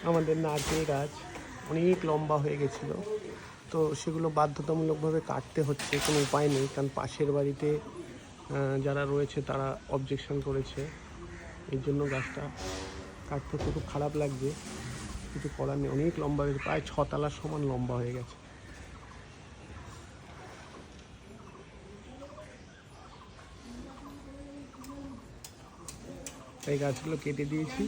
আমাদের নারকেল গাছ অনেক লম্বা হয়ে গেছিলো, তো সেগুলো বাধ্যতামূলকভাবে কাটতে হচ্ছে, কোনো উপায় নেই। কারণ পাশের বাড়িতে যারা রয়েছে তারা অবজেকশন করেছে, এই জন্য গাছটা কাটতে হচ্ছে। খুব খারাপ লাগছে, কিছু করার নেই। অনেক লম্বা হয়েছে, প্রায় 6 তলার সমান লম্বা হয়ে গেছে। এই গাছগুলো কেটে দিয়েছি।